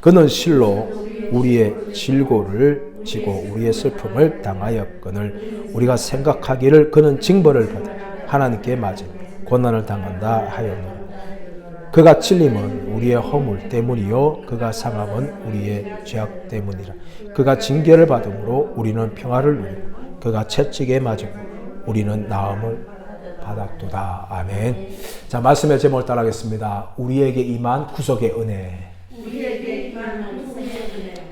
그는 실로 우리의 질고를 지고 우리의 슬픔을 당하였거늘 우리가 생각하기를 그는 징벌을 받아 하나님께 맞은 고난을 당한다 하였노라. 그가 찔림은 우리의 허물 때문이요 그가 상함은 우리의 죄악 때문이라. 그가 징계를 받음으로 우리는 평화를 누리고 그가 채찍에 맞음으로 우리는 나음을 받았도다. 아멘. 자, 말씀의 제목을 따라하겠습니다. 우리에게 임한 구속의 은혜.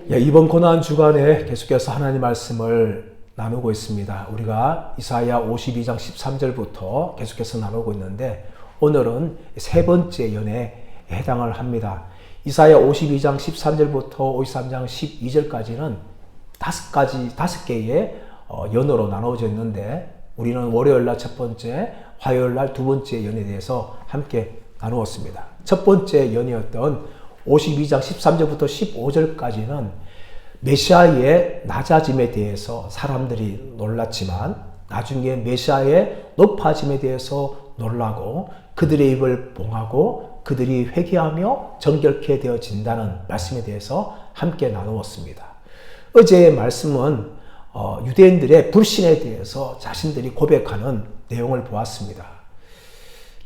이번 고난 주간에 계속해서 하나님 말씀을 나누고 있습니다. 우리가 이사야 52장 13절부터 계속해서 나누고 있는데 오늘은 세 번째 연에 해당을 합니다. 이사야 52장 13절부터 53장 12절까지는 다섯 개의 연으로 나누어져 있는데 우리는 월요일 날 첫 번째, 화요일 날 두 번째 연에 대해서 함께 나누었습니다. 첫 번째 연이었던 52장 13절부터 15절까지는 메시아의 낮아짐에 대해서 사람들이 놀랐지만 나중에 메시아의 높아짐에 대해서 놀라고 그들의 입을 봉하고 그들이 회개하며 정결케 되어진다는 말씀에 대해서 함께 나누었습니다. 어제의 말씀은 유대인들의 불신에 대해서 자신들이 고백하는 내용을 보았습니다.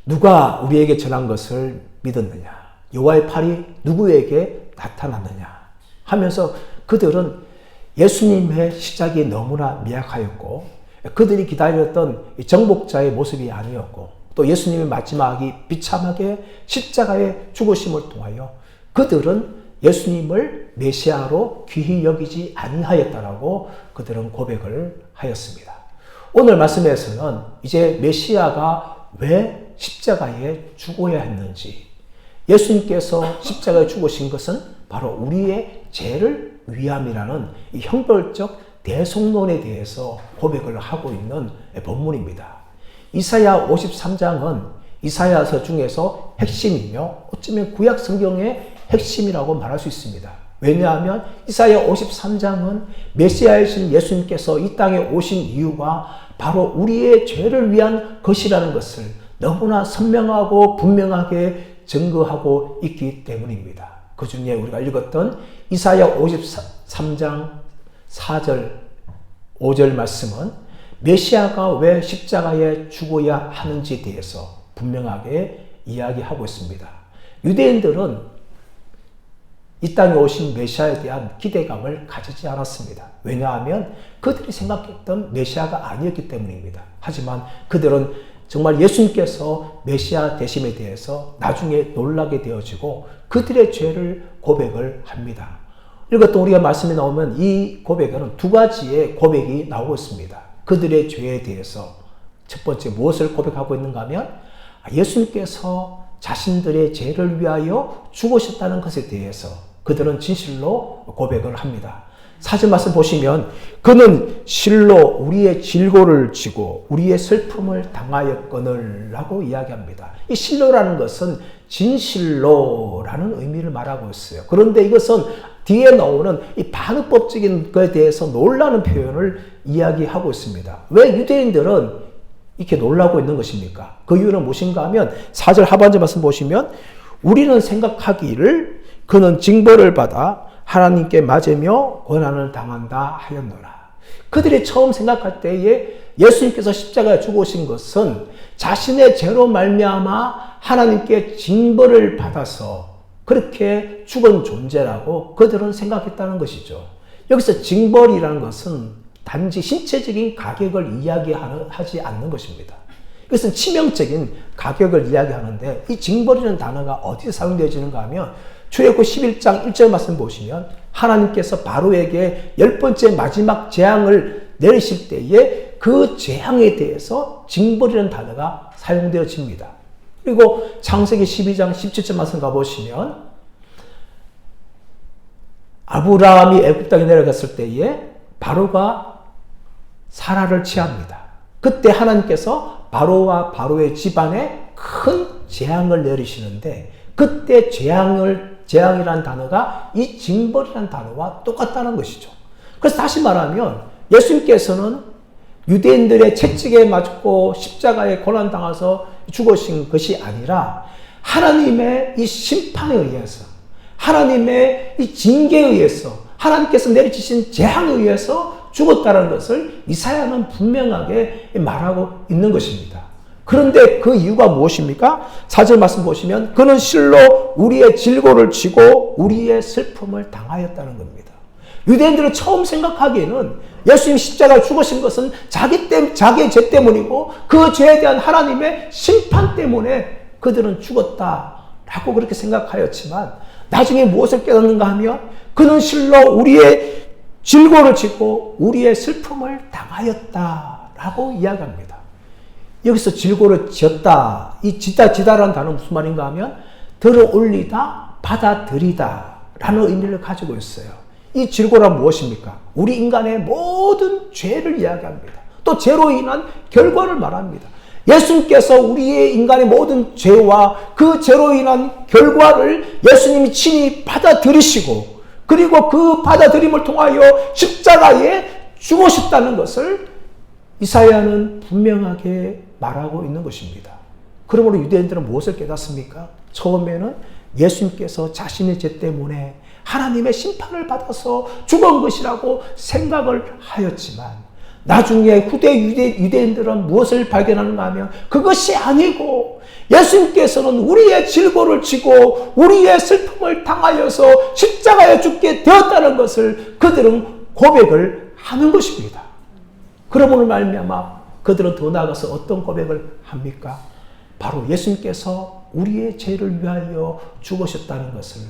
누가 우리에게 전한 것을 믿었느냐? 여호와의 팔이 누구에게 나타났느냐? 하면서 그들은 예수님의 시작이 너무나 미약하였고 그들이 기다렸던 정복자의 모습이 아니었고 또 예수님의 마지막이 비참하게 십자가의 죽으심을 통하여 그들은 예수님을 메시아로 귀히 여기지 아니하였다라고 그들은 고백을 하였습니다. 오늘 말씀에서는 이제 메시아가 왜 십자가에 죽어야 했는지, 예수님께서 십자가에 죽으신 것은 바로 우리의 죄를 위함이라는 이 형벌적 대속론에 대해서 고백을 하고 있는 본문입니다. 이사야 53장은 이사야서 중에서 핵심이며 어쩌면 구약 성경의 핵심이라고 말할 수 있습니다. 왜냐하면 이사야 53장은 메시아이신 예수님께서 이 땅에 오신 이유가 바로 우리의 죄를 위한 것이라는 것을 너무나 선명하고 분명하게 증거하고 있기 때문입니다. 그 중에 우리가 읽었던 이사야 53장 4절, 5절 말씀은 메시아가 왜 십자가에 죽어야 하는지에 대해서 분명하게 이야기하고 있습니다. 유대인들은 이 땅에 오신 메시아에 대한 기대감을 가지지 않았습니다. 왜냐하면 그들이 생각했던 메시아가 아니었기 때문입니다. 하지만 그들은 정말 예수님께서 메시아 되심에 대해서 나중에 놀라게 되어지고 그들의 죄를 고백을 합니다. 읽었던 우리가 말씀이 나오면 이 고백에는 두 가지의 고백이 나오고 있습니다. 그들의 죄에 대해서 첫 번째 무엇을 고백하고 있는가 하면 예수님께서 자신들의 죄를 위하여 죽으셨다는 것에 대해서 그들은 진실로 고백을 합니다. 사절 말씀 보시면 그는 실로 우리의 질고를 지고 우리의 슬픔을 당하였거늘 라고 이야기합니다. 이 실로라는 것은 진실로라는 의미를 말하고 있어요. 그런데 이것은 뒤에 나오는 이 반응법적인 것에 대해서 놀라는 표현을 이야기하고 있습니다. 왜 유대인들은 이렇게 놀라고 있는 것입니까? 그 이유는 무엇인가 하면 4절 하반절 말씀 보시면 우리는 생각하기를 그는 징벌을 받아 하나님께 맞으며 고난을 당한다 하였노라. 그들이 처음 생각할 때에 예수님께서 십자가에 죽으신 것은 자신의 죄로 말미암아 하나님께 징벌을 받아서 그렇게 죽은 존재라고 그들은 생각했다는 것이죠. 여기서 징벌이라는 것은 단지 신체적인 가격을 이야기하지 않는 것입니다. 이것은 치명적인 가격을 이야기하는데 이 징벌이라는 단어가 어디서 사용되어지는가 하면 출애굽기 11장 1절 말씀 보시면 하나님께서 바로에게 10번째 마지막 재앙을 내리실 때에 그 재앙에 대해서 징벌이라는 단어가 사용되어집니다. 그리고 창세기 12장 17절 말씀 가보시면 아브라함이 애굽 땅에 내려갔을 때에 바로가 사라를 취합니다. 그때 하나님께서 바로와 바로의 집안에 큰 재앙을 내리시는데 그때 재앙이라는 단어가 이 징벌이라는 단어와 똑같다는 것이죠. 그래서 다시 말하면 예수님께서는 유대인들의 채찍에 맞고 십자가에 고난당해서 죽으신 것이 아니라 하나님의 이 심판에 의해서 하나님의 이 징계에 의해서, 하나님께서 내리치신 재앙에 의해서 죽었다는 것을 이사야는 분명하게 말하고 있는 것입니다. 그런데 그 이유가 무엇입니까? 4절 말씀 보시면 그는 실로 우리의 질고를 지고 우리의 슬픔을 당하였다는 겁니다. 유대인들은 처음 생각하기에는 예수님 십자가에 죽으신 것은 자기의 죄 때문이고 그 죄에 대한 하나님의 심판 때문에 그들은 죽었다라고 그렇게 생각하였지만 나중에 무엇을 깨닫는가 하면 그는 실로 우리의 질고를 지고 우리의 슬픔을 당하였다라고 이야기합니다. 여기서 질고를 지었다, 이 지다라는 단어는 무슨 말인가 하면 들어올리다, 받아들이다 라는 의미를 가지고 있어요. 이 질고란 무엇입니까? 우리 인간의 모든 죄를 이야기합니다. 또 죄로 인한 결과를 말합니다. 예수님께서 우리의 인간의 모든 죄와 그 죄로 인한 결과를 예수님이 친히 받아들이시고 그리고 그 받아들임을 통하여 십자가에 죽으셨다는 것을 이사야는 분명하게 말하고 있는 것입니다. 그러므로 유대인들은 무엇을 깨닫습니까? 처음에는 예수님께서 자신의 죄 때문에 하나님의 심판을 받아서 죽은 것이라고 생각을 하였지만 나중에 후대 유대인들은 무엇을 발견하는가 하면 그것이 아니고 예수님께서는 우리의 질고를 지고 우리의 슬픔을 당하여서 십자가에 죽게 되었다는 것을 그들은 고백을 하는 것입니다. 그러므로 말미암아 그들은 더 나아가서 어떤 고백을 합니까? 바로 예수님께서 우리의 죄를 위하여 죽으셨다는 것을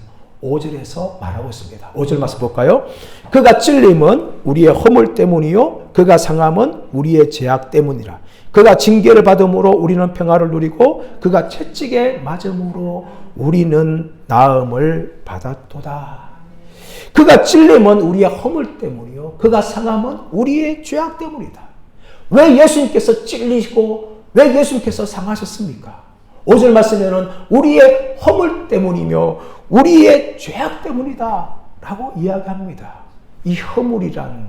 5절에서 말하고 있습니다. 5절 말씀 볼까요? 그가 찔림은 우리의 허물 때문이요 그가 상함은 우리의 죄악 때문이라. 그가 징계를 받음으로 우리는 평화를 누리고 그가 채찍에 맞음으로 우리는 나음을 받았도다. 그가 찔림은 우리의 허물 때문이요 그가 상함은 우리의 죄악 때문이다. 왜 예수님께서 찔리시고 왜 예수님께서 상하셨습니까? 5절 말씀에는 우리의 허물 때문이며 우리의 죄악 때문이다 라고 이야기합니다. 이 허물이란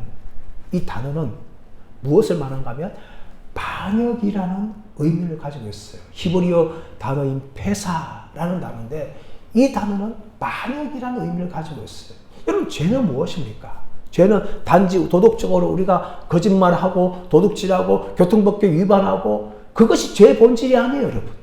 이 단어는 무엇을 말하는가 하면 반역이라는 의미를 가지고 있어요. 히브리어 단어인 페사라는 단어인데 이 단어는 반역이라는 의미를 가지고 있어요. 여러분 죄는 무엇입니까? 죄는 단지 도덕적으로 우리가 거짓말하고 도둑질하고 교통법규 위반하고 그것이 죄의 본질이 아니에요, 여러분.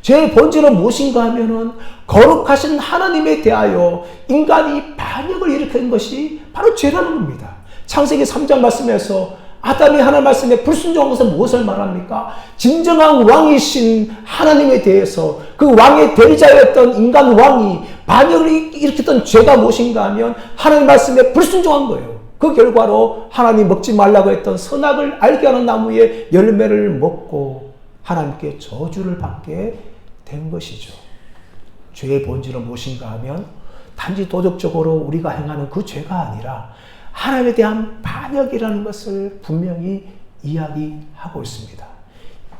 죄의 본질은 무엇인가 하면은 거룩하신 하나님에 대하여 인간이 반역을 일으킨 것이 바로 죄라는 겁니다. 창세기 3장 말씀에서 아담이 하나님 말씀에 불순종한 것은 무엇을 말합니까? 진정한 왕이신 하나님에 대해서 그 왕의 대리자였던 인간 왕이 반역을 일으켰던 죄가 무엇인가 하면 하나님 말씀에 불순종한 거예요. 그 결과로 하나님 먹지 말라고 했던 선악을 알게 하는 나무의 열매를 먹고 하나님께 저주를 받게 된 것이죠. 죄의 본질은 무엇인가 하면 단지 도덕적으로 우리가 행하는 그 죄가 아니라 하나님에 대한 반역이라는 것을 분명히 이야기하고 있습니다.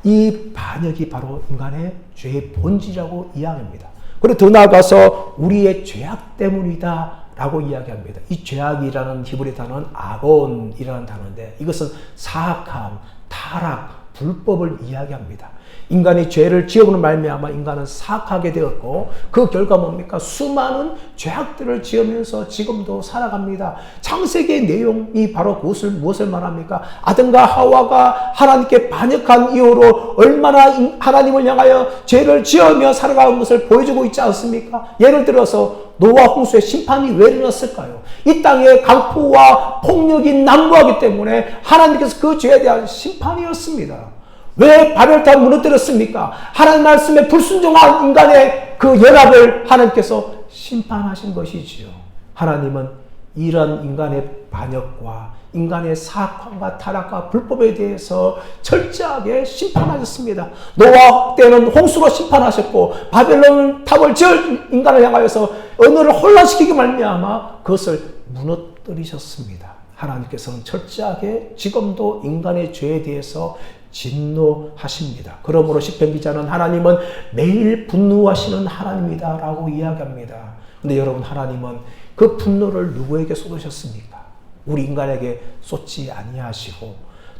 이 반역이 바로 인간의 죄의 본질이라고 이야기합니다. 그리고 더 나아가서 우리의 죄악 때문이다 라고 이야기합니다. 이 죄악이라는 히브리 단어는 아곤이라는 단어인데 이것은 사악함, 타락, 불법을 이야기합니다. 인간이 죄를 지어보는 말미암아 인간은 사악하게 되었고 그 결과 뭡니까? 수많은 죄악들을 지으면서 지금도 살아갑니다. 창세기의 내용이 바로 무엇을 말합니까? 아담과 하와가 하나님께 반역한 이후로 얼마나 하나님을 향하여 죄를 지으며 살아가는 것을 보여주고 있지 않습니까? 예를 들어서 노아 홍수의 심판이 왜 일어났을까요? 이 땅에 강포와 폭력이 난무하기 때문에 하나님께서 그 죄에 대한 심판이었습니다. 왜 바벨탑을 무너뜨렸습니까? 하나님 말씀에 불순종한 인간의 그 연합을 하나님께서 심판하신 것이지요. 하나님은 이런 인간의 반역과 인간의 사악함과 타락과 불법에 대해서 철저하게 심판하셨습니다. 노아 때는 홍수로 심판하셨고 바벨론 탑을 지을 인간을 향하여서 언어를 혼란시키기 말미암아 그것을 무너뜨리셨습니다. 하나님께서는 철저하게 지금도 인간의 죄에 대해서 진노하십니다. 그러므로 시편 기자는 하나님은 매일 분노하시는 하나님이다 라고 이야기합니다. 근데 여러분 하나님은 그 분노를 누구에게 쏟으셨습니까? 우리 인간에게 쏟지 아니하시고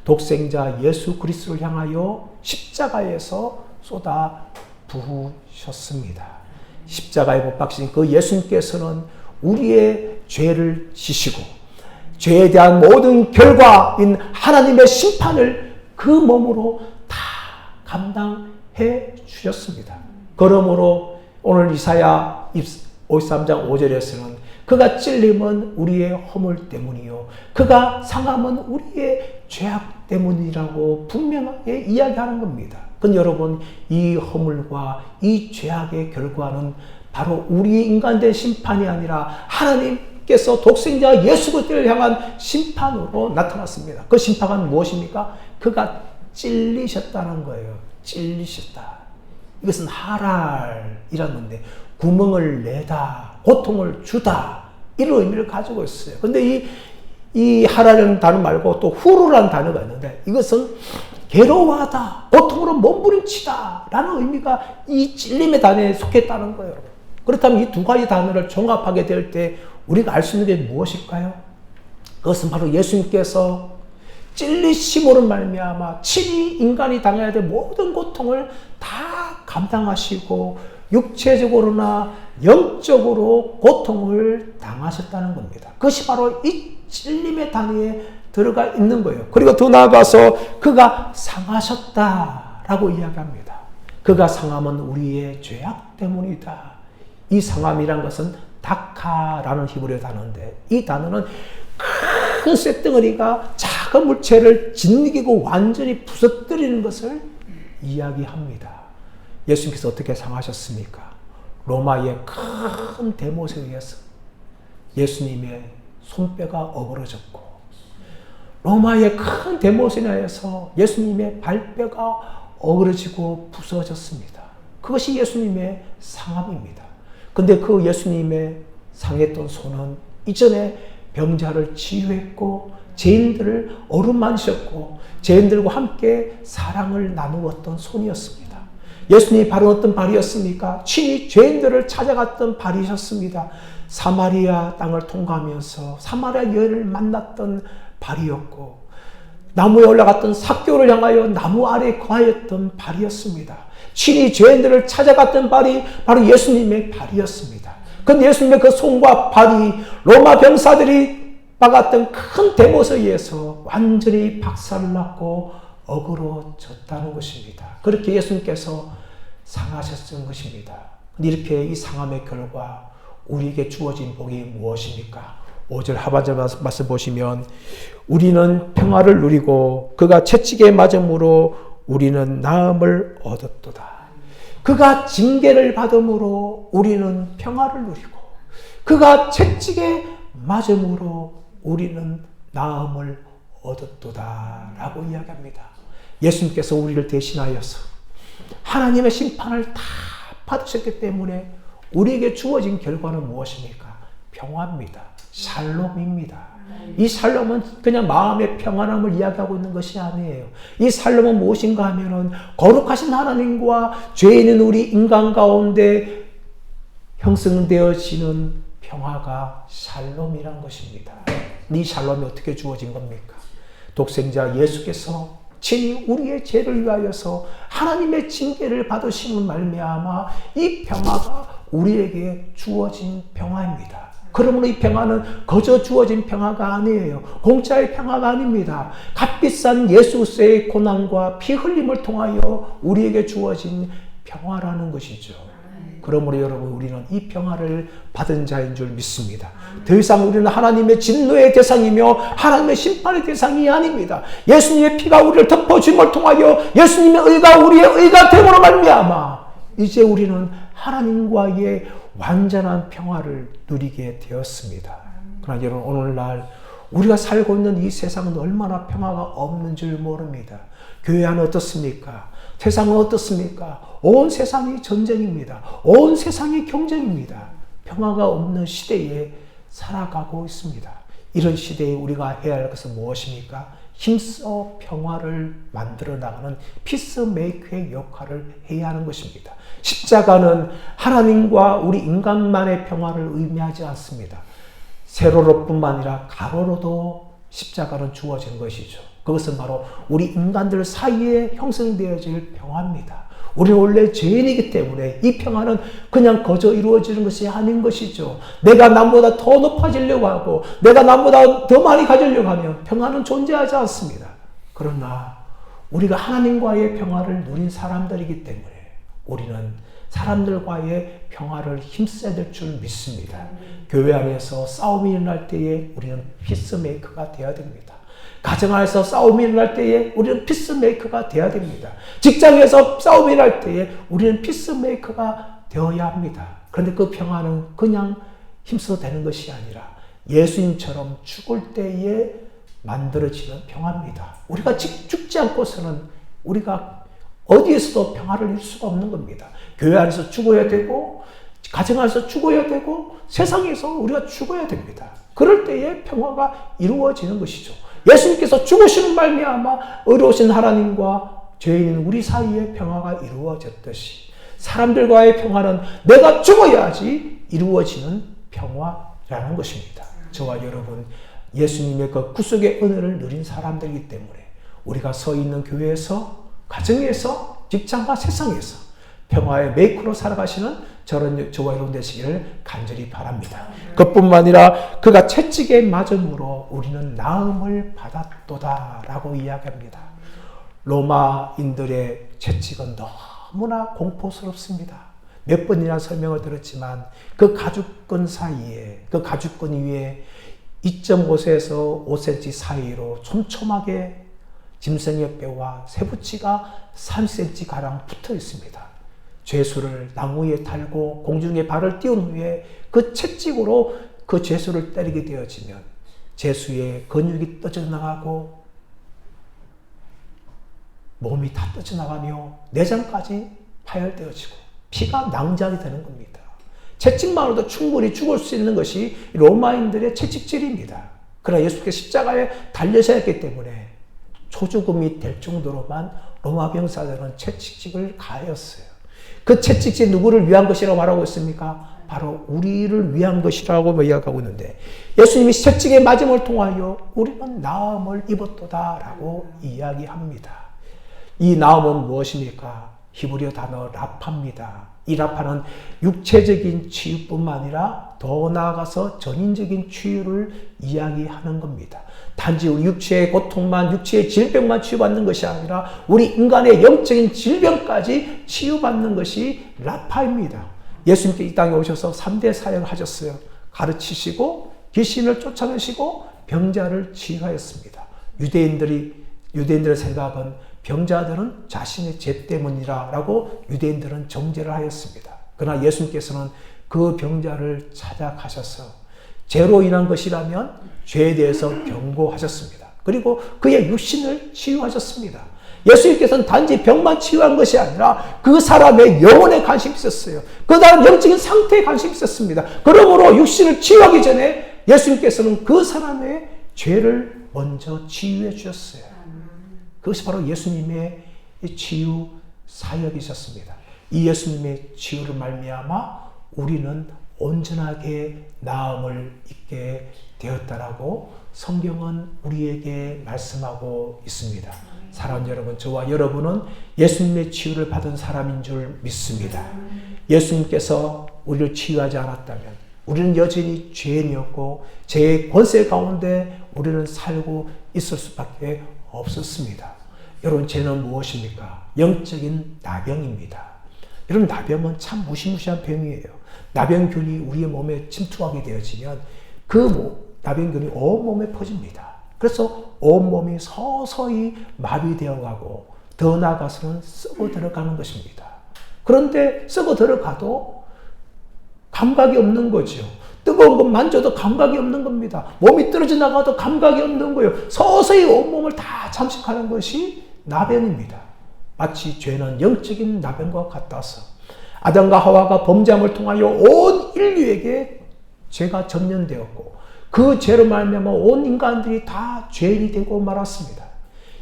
독생자 예수 그리스도를 향하여 십자가에서 쏟아 부으셨습니다. 십자가에 못 박히신 그 예수님께서는 우리의 죄를 지시고 죄에 대한 모든 결과인 하나님의 심판을 그 몸으로 다 감당해 주셨습니다. 그러므로 오늘 이사야 53장 5절에서는 그가 찔림은 우리의 허물 때문이요 그가 상함은 우리의 죄악 때문이라고 분명하게 이야기하는 겁니다. 근데 여러분, 이 허물과 이 죄악의 결과는 바로 우리 인간된 심판이 아니라 하나님께서 독생자 예수 그리스도를 향한 심판으로 나타났습니다. 그 심판은 무엇입니까? 그가 찔리셨다는 거예요. 찔리셨다. 이것은 하랄이라는 건데, 구멍을 내다, 고통을 주다, 이런 의미를 가지고 있어요. 근데 이 하랄이라는 단어 말고 또 후루라는 단어가 있는데, 이것은 괴로워하다, 고통으로 몸부림치다 라는 의미가 이 찔림의 단어에 속했다는 거예요. 그렇다면 이 두 가지 단어를 종합하게 될 때 우리가 알 수 있는 게 무엇일까요? 그것은 바로 예수님께서 찔리심으로 말미암아 친히 인간이 당해야 될 모든 고통을 다 감당하시고 육체적으로나 영적으로 고통을 당하셨다는 겁니다. 그것이 바로 이 찔림의 단위에 들어가 있는 거예요. 그리고 더 나아가서 그가 상하셨다라고 이야기합니다. 그가 상함은 우리의 죄악 때문이다. 이 상함이란 것은 다카라는 히브리어 단어인데, 이 단어는 큰 쇳덩어리가 작은 물체를 짓이기고 완전히 부서뜨리는 것을 이야기합니다. 예수님께서 어떻게 상하셨습니까? 로마의 큰 대못에 의해서 예수님의 손뼈가 어그러졌고, 로마의 큰 대못에 의해서 예수님의 발뼈가 어그러지고 부서졌습니다. 그것이 예수님의 상함입니다. 근데 그 예수님의 상했던 손은 이전에 병자를 치유했고 죄인들을 어루만지셨고 죄인들과 함께 사랑을 나누었던 손이었습니다. 예수님이 바로 어떤 발이었습니까? 친히 죄인들을 찾아갔던 발이셨습니다. 사마리아 땅을 통과하면서 사마리아 여인을 만났던 발이었고, 나무에 올라갔던 삭개오를 향하여 나무 아래에 거하였던 발이었습니다. 친히 죄인들을 찾아갔던 발이 바로 예수님의 발이었습니다. 그런데 예수님의 그 손과 발이 로마 병사들이 박았던 큰 대못에 의해서 완전히 박살났고 어그러졌다는 것입니다. 그렇게 예수님께서 상하셨던 것입니다. 이렇게 이 상함의 결과 우리에게 주어진 복이 무엇입니까? 5절 하반절 말씀 보시면 우리는 평화를 누리고 그가 채찍에 맞음으로 우리는 나음을 얻었도다. 그가 징계를 받음으로 우리는 평화를 누리고 그가 채찍에 맞음으로 우리는 나음을 얻었도다 라고 이야기합니다. 예수님께서 우리를 대신하여서 하나님의 심판을 다 받으셨기 때문에 우리에게 주어진 결과는 무엇입니까? 평화입니다. 샬롬입니다. 이 샬롬은 그냥 마음의 평안함을 이야기하고 있는 것이 아니에요. 이 샬롬은 무엇인가 하면은 거룩하신 하나님과 죄인인 우리 인간 가운데 형성되어지는 평화가 샬롬이란 것입니다. 이 샬롬이 어떻게 주어진 겁니까? 독생자 예수께서 친히 우리의 죄를 위하여서 하나님의 징계를 받으심을 말미암아 이 평화가 우리에게 주어진 평화입니다. 그러므로 이 평화는 거저 주어진 평화가 아니에요. 공짜의 평화가 아닙니다. 값비싼 예수의 고난과 피 흘림을 통하여 우리에게 주어진 평화라는 것이죠. 그러므로 여러분, 우리는 이 평화를 받은 자인 줄 믿습니다. 더 이상 우리는 하나님의 진노의 대상이며 하나님의 심판의 대상이 아닙니다. 예수님의 피가 우리를 덮어줌을 통하여 예수님의 의가 우리의 의가 됨으로 말미암아 이제 우리는 하나님과의 완전한 평화를 누리게 되었습니다. 그러나 여러분, 오늘날 우리가 살고 있는 이 세상은 얼마나 평화가 없는 줄 모릅니다. 교회 안은 어떻습니까? 세상은 어떻습니까? 온 세상이 전쟁입니다. 온 세상이 경쟁입니다. 평화가 없는 시대에 살아가고 있습니다. 이런 시대에 우리가 해야 할 것은 무엇입니까? 힘써 평화를 만들어 나가는 피스메이커의 역할을 해야 하는 것입니다. 십자가는 하나님과 우리 인간만의 평화를 의미하지 않습니다. 세로로뿐만 아니라 가로로도 십자가는 주어진 것이죠. 그것은 바로 우리 인간들 사이에 형성되어질 평화입니다. 우리는 원래 죄인이기 때문에 이 평화는 그냥 거저 이루어지는 것이 아닌 것이죠. 내가 남보다 더 높아지려고 하고 내가 남보다 더 많이 가지려고 하면 평화는 존재하지 않습니다. 그러나 우리가 하나님과의 평화를 누린 사람들이기 때문에 우리는 사람들과의 평화를 힘써야 될 줄 믿습니다. 교회 안에서 싸움이 일어날 때에 우리는 피스메이커가 되어야 됩니다. 가정 안에서 싸움이 일어날 때에 우리는 피스메이커가 되어야 됩니다. 직장에서 싸움이 일어날 때에 우리는 피스메이커가 되어야 합니다. 그런데 그 평화는 그냥 힘써도 되는 것이 아니라 예수님처럼 죽을 때에 만들어지는 평화입니다. 우리가 죽지 않고서는 우리가 어디에서도 평화를 이룰 수가 없는 겁니다. 교회 안에서 죽어야 되고 가정 안에서 죽어야 되고 세상에서 우리가 죽어야 됩니다. 그럴 때에 평화가 이루어지는 것이죠. 예수님께서 죽으시는 말미암아 의로우신 하나님과 죄인인 우리 사이에 평화가 이루어졌듯이 사람들과의 평화는 내가 죽어야지 이루어지는 평화라는 것입니다. 저와 여러분 예수님의 그 구속의 은혜를 누린 사람들이기 때문에 우리가 서 있는 교회에서 가정에서 직장과 세상에서 평화의 메이커로 살아가시는 저와 여러분 되시기를 간절히 바랍니다. 그뿐만 아니라 그가 채찍에 맞음으로 우리는 나음을 받았도다 라고 이야기합니다. 로마인들의 채찍은 너무나 공포스럽습니다. 몇 번이나 설명을 들었지만 그 가죽끈 사이에 그 가죽끈 위에 2.5cm에서 5cm 사이로 촘촘하게 짐승의 뼈와 쇠붙이가 3cm가량 붙어 있습니다. 죄수를 나무에 달고 공중에 발을 띄운 후에 그 채찍으로 그 죄수를 때리게 되어지면 죄수의 근육이 떠져나가고 몸이 다 떠져나가며 내장까지 파열되어지고 피가 낭자하게 되는 겁니다. 채찍만으로도 충분히 죽을 수 있는 것이 로마인들의 채찍질입니다. 그러나 예수께서 십자가에 달려셔야 했기 때문에 초죽음이 될 정도로만 로마 병사들은 채찍질을 가하였어요. 그 채찍질 누구를 위한 것이라고 말하고 있습니까? 바로 우리를 위한 것이라고 이야기하고 있는데 예수님이 채찍의 맞음을 통하여 우리는 나음을 입었도다라고 이야기합니다. 이 나음은 무엇입니까? 히브리어 단어 라파입니다. 이 라파는 육체적인 치유뿐만 아니라 더 나아가서 전인적인 치유를 이야기하는 겁니다. 단지 우리 육체의 고통만, 육체의 질병만 치유받는 것이 아니라 우리 인간의 영적인 질병까지 치유받는 것이 라파입니다. 예수님께 이 땅에 오셔서 3대 사역을 하셨어요. 가르치시고 귀신을 쫓아내시고 병자를 치유하였습니다. 유대인들의 생각은 병자들은 자신의 죄 때문이라고 유대인들은 정죄를 하였습니다. 그러나 예수님께서는 그 병자를 찾아가셔서 죄로 인한 것이라면 죄에 대해서 경고하셨습니다. 그리고 그의 육신을 치유하셨습니다. 예수님께서는 단지 병만 치유한 것이 아니라 그 사람의 영혼에 관심이 있었어요. 그 사람 영적인 상태에 관심이 있었습니다. 그러므로 육신을 치유하기 전에 예수님께서는 그 사람의 죄를 먼저 치유해 주셨어요. 그것이 바로 예수님의 치유 사역이셨습니다. 이 예수님의 치유를 말미암아 우리는 온전하게 나음을 입게 되었다라고 성경은 우리에게 말씀하고 있습니다. 사랑하는 여러분, 저와 여러분은 예수님의 치유를 받은 사람인 줄 믿습니다. 예수님께서 우리를 치유하지 않았다면 우리는 여전히 죄인이었고 죄의 권세 가운데 우리는 살고 있을 수밖에 없었습니다. 여러분, 죄는 무엇입니까? 영적인 나병입니다. 여러분, 나병은 참 무시무시한 병이에요. 나병균이 우리의 몸에 침투하게 되어지면 그 나병균이 온몸에 퍼집니다. 그래서 온몸이 서서히 마비되어 가고 더 나아가서는 썩어 들어가는 것입니다. 그런데 썩어 들어가도 감각이 없는 거죠. 뜨거운 것 만져도 감각이 없는 겁니다. 몸이 떨어져 나가도 감각이 없는 거예요. 서서히 온몸을 다 잠식하는 것이 나병입니다. 마치 죄는 영적인 나병과 같아서 아담과 하와가 범죄함을 통하여 온 인류에게 죄가 전염되었고 그 죄로 말미암아 온 인간들이 다 죄인이 되고 말았습니다.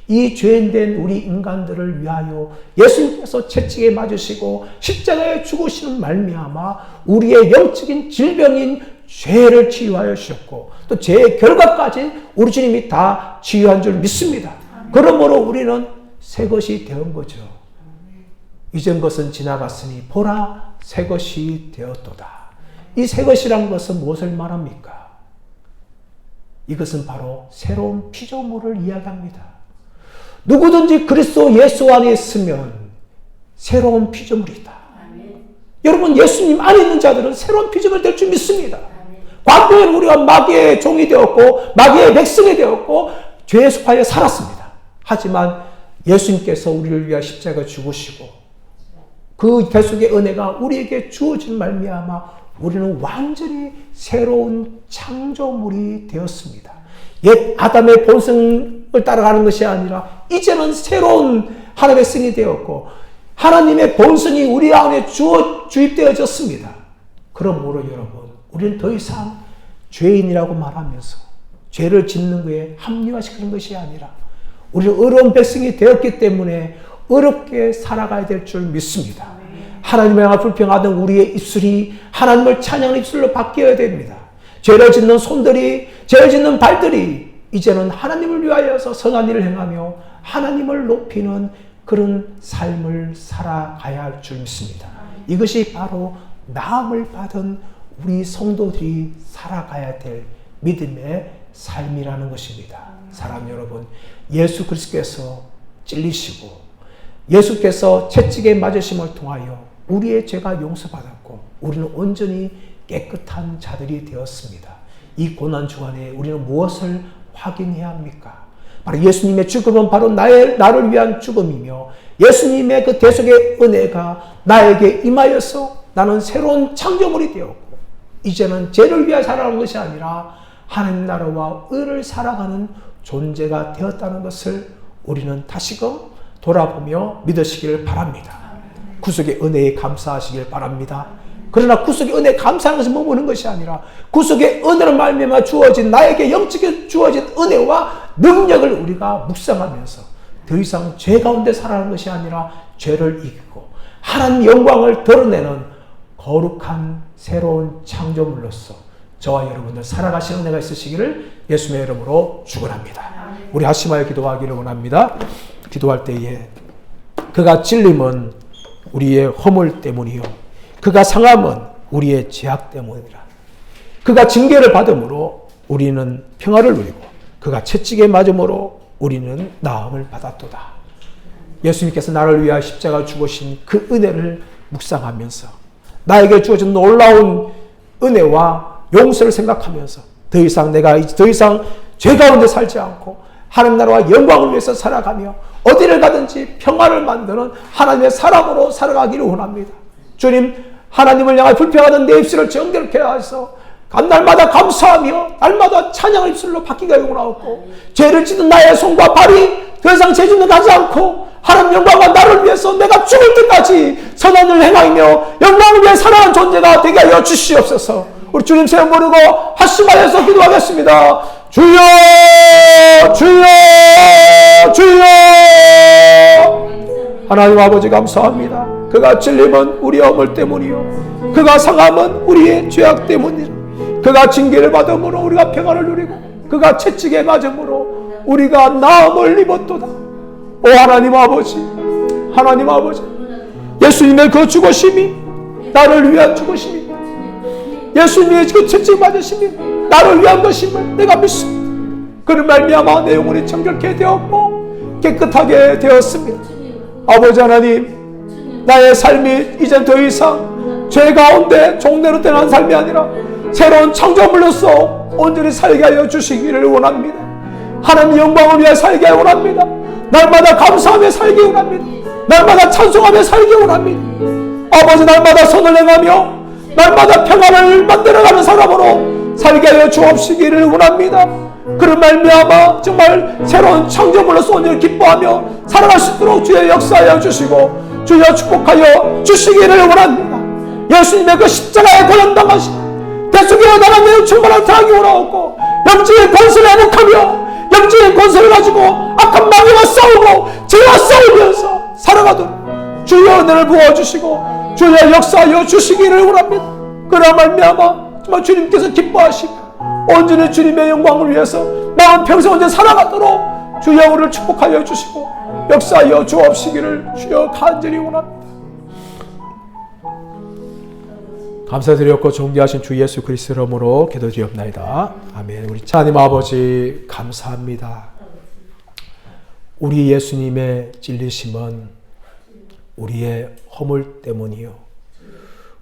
이 죄인된 우리 인간들을 위하여 예수님께서 채찍에 맞으시고 십자가에 죽으시는 말미암아 우리의 영적인 질병인 죄를 치유하여 주셨고 또 죄의 결과까지 우리 주님이 다 치유한 줄 믿습니다. 그러므로 우리는 새 것이 되은 거죠. 이전 것은 지나갔으니 보라 새 것이 되었도다. 이 새 것이란 것은 무엇을 말합니까? 이것은 바로 새로운 피조물을 이야기합니다. 누구든지 그리스도 예수 안에 있으면 새로운 피조물이다. 여러분, 예수님 안에 있는 자들은 새로운 피조물이 될 줄 믿습니다. 과거에는 우리가 마귀의 종이 되었고 마귀의 백성이 되었고 죄에 속하여 살았습니다. 하지만 예수님께서 우리를 위하여 십자가 죽으시고 그 대속의 은혜가 우리에게 주어진 말미암아 우리는 완전히 새로운 창조물이 되었습니다. 옛 아담의 본성을 따라가는 것이 아니라 이제는 새로운 하나님의 백성이 되었고 하나님의 본성이 우리 안에 주입되어졌습니다. 그러므로 여러분, 우리는 더 이상 죄인이라고 말하면서 죄를 짓는 것에 합리화시키는 것이 아니라 우리는 의로운 백성이 되었기 때문에 의롭게 살아가야 될 줄 믿습니다. 하나님을 향해 불평하던 우리의 입술이 하나님을 찬양하는 입술로 바뀌어야 됩니다. 죄를 짓는 손들이, 죄를 짓는 발들이 이제는 하나님을 위하여서 선한 일을 행하며 하나님을 높이는 그런 삶을 살아가야 할 줄 믿습니다. 이것이 바로 나음을 받은 우리 성도들이 살아가야 될 믿음의 삶이라는 것입니다. 사람 여러분, 예수 그리스도께서 찔리시고 예수께서 채찍에 맞으심을 통하여 우리의 죄가 용서받았고 우리는 온전히 깨끗한 자들이 되었습니다. 이 고난주간에 우리는 무엇을 확인해야 합니까? 바로 예수님의 죽음은 바로 나를 위한 죽음이며 예수님의 그 대속의 은혜가 나에게 임하여서 나는 새로운 창조물이 되었고 이제는 죄를 위하여 살아가는 것이 아니라 하나님 나라와 의를 살아가는 존재가 되었다는 것을 우리는 다시금 돌아보며 믿으시기를 바랍니다. 구속의 은혜에 감사하시길 바랍니다. 그러나 구속의 은혜에 감사하는 것은 머무는 것이 아니라 구속의 은혜로 말미암아 주어진 나에게 영적인 주어진 은혜와 능력을 우리가 묵상하면서 더 이상 죄 가운데 살아가는 것이 아니라 죄를 이기고 하나님 영광을 드러내는 거룩한 새로운 창조물로서 저와 여러분들 살아가시는 은혜가 있으시기를 예수님의 이름으로 축원합니다. 우리 합심하여 기도하기를 원합니다. 기도할 때에 그가 찔림은 우리의 허물 때문이요 그가 상함은 우리의 죄악 때문이라. 그가 징계를 받음으로 우리는 평화를 누리고 그가 채찍에 맞음으로 우리는 나음을 받았도다. 예수님께서 나를 위하여 십자가 죽으신 그 은혜를 묵상하면서 나에게 주어진 놀라운 은혜와 용서를 생각하면서 더 이상 내가 더 이상 죄 가운데 살지 않고 하나님 나라와 영광을 위해서 살아가며 어디를 가든지 평화를 만드는 하나님의 사람으로 살아가기를 원합니다. 주님, 하나님을 향해 불평하는 내 입술을 정결케 하셔서 날마다 감사하며 날마다 찬양의 입술로 바뀌게 원하옵고 죄를 짓는 나의 손과 발이 더 이상 죄 짓는 하지 않고 하나님 영광과 나를 위해서 내가 죽을 때까지 선한 일을 행하며 영광을 위해 살아가는 존재가 되게 하여 주시옵소서. 우리 주님 세움 부르고 합심하여서 기도하겠습니다. 주여 주여 주여. 하나님 아버지 감사합니다. 그가 찔림은 우리의 허물 때문이요 그가 상함은 우리의 죄악 때문이라. 그가 징계를 받음으로 우리가 평안을 누리고 그가 채찍에 맞음으로 우리가 나음을 입었도다. 오 하나님 아버지, 하나님 아버지, 예수님의 그 죽으심이 나를 위한 죽으심이 예수님의 그 채찍 맞으심이 나를 위한 것임을 내가 믿습니다. 그런 말미암아 내 영혼이 정결케 되었고 깨끗하게 되었습니다. 아버지 하나님, 나의 삶이 이제 더 이상 죄 가운데 종대로 떠난 삶이 아니라 새로운 창조물로서 온전히 살게 하여 주시기를 원합니다. 하나님 영광을 위해 살게 하여 원합니다. 날마다 감사하며 살게 원합니다. 날마다 찬송하며 살게 원합니다. 아버지, 날마다 선을 행하며 날마다 평안을 만들어가는 사람으로 살게 하여 주옵시기를 원합니다. 그런 말미암아 정말 새로운 창조물로서 온전히 기뻐하며 살아갈 수 있도록 주여 역사하여 주시고 주여 축복하여 주시기를 원합니다. 예수님의 그 십자가에 고난당하신 대속의 나라 내용 충만한 사랑이 원하옵고 영적인 권세를 회복하며 영적인 권세를 가지고 악한 마귀와 싸우고 죄와 싸우면서 살아가도록 주여 은혜를 부어주시고 주여 역사하여 주시기를 원합니다. 그러나 말미암아 정말 주님께서 기뻐하시고 온전히 주님의 영광을 위해서 마음 평생 언제 살아가도록 주여 우리를 축복하여 주시고 역사하여 주옵시기를 주여 간절히 원합니다. 감사드렸고 존귀하신 주 예수 그리스도 이름으로 기도드리옵나이다. 아멘. 우리 하나님 아버지 감사합니다. 우리 예수님의 찔리심은 우리의 허물 때문이요,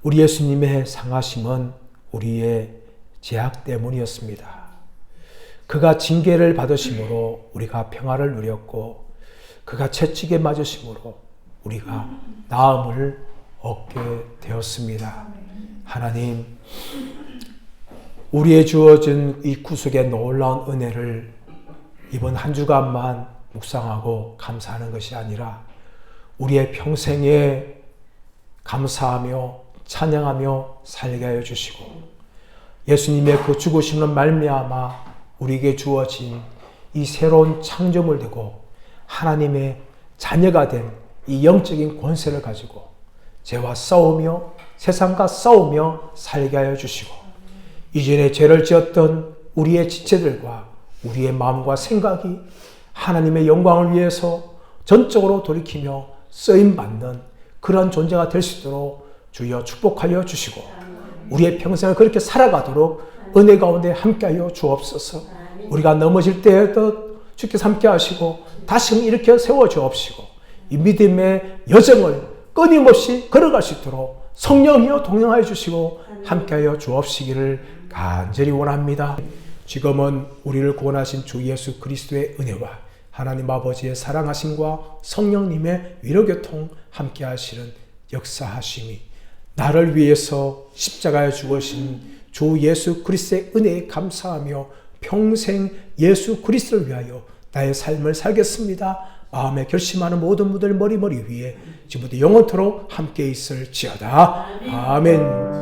우리 예수님의 상하심은 우리의 죄악 때문이었습니다. 그가 징계를 받으심으로 우리가 평화를 누렸고, 그가 채찍에 맞으심으로 우리가 나음을 얻게 되었습니다. 하나님, 우리에 주어진 이 구속의 놀라운 은혜를 이번 한 주간만 묵상하고 감사하는 것이 아니라 우리의 평생에 감사하며 찬양하며 살게 하여 주시고, 예수님의 그 죽으심으로 말미암아 우리에게 주어진 이 새로운 창조물 되고 하나님의 자녀가 된 이 영적인 권세를 가지고 죄와 싸우며 세상과 싸우며 살게 하여 주시고, 이전에 죄를 지었던 우리의 지체들과 우리의 마음과 생각이 하나님의 영광을 위해서 전적으로 돌이키며 쓰임받는 그런 존재가 될 수 있도록 주여 축복하여 주시고, 우리의 평생을 그렇게 살아가도록 은혜 가운데 함께하여 주옵소서. 우리가 넘어질 때에도 주께서 함께 하시고 다시금 일으켜 세워 주옵시고, 이 믿음의 여정을 끊임없이 걸어갈 수 있도록 성령이여 동행하여 주시고 함께하여 주옵시기를 간절히 원합니다. 지금은 우리를 구원하신 주 예수 그리스도의 은혜와 하나님 아버지의 사랑하심과 성령님의 위로교통 함께하시는 역사하심이, 나를 위해서 십자가에 죽으신 주 예수 그리스도의 은혜에 감사하며 평생 예수 그리스도를 위하여 나의 삶을 살겠습니다. 마음에 결심하는 모든 분들 머리 위에 지금부터 영원토록 함께 있을지어다. 아멘.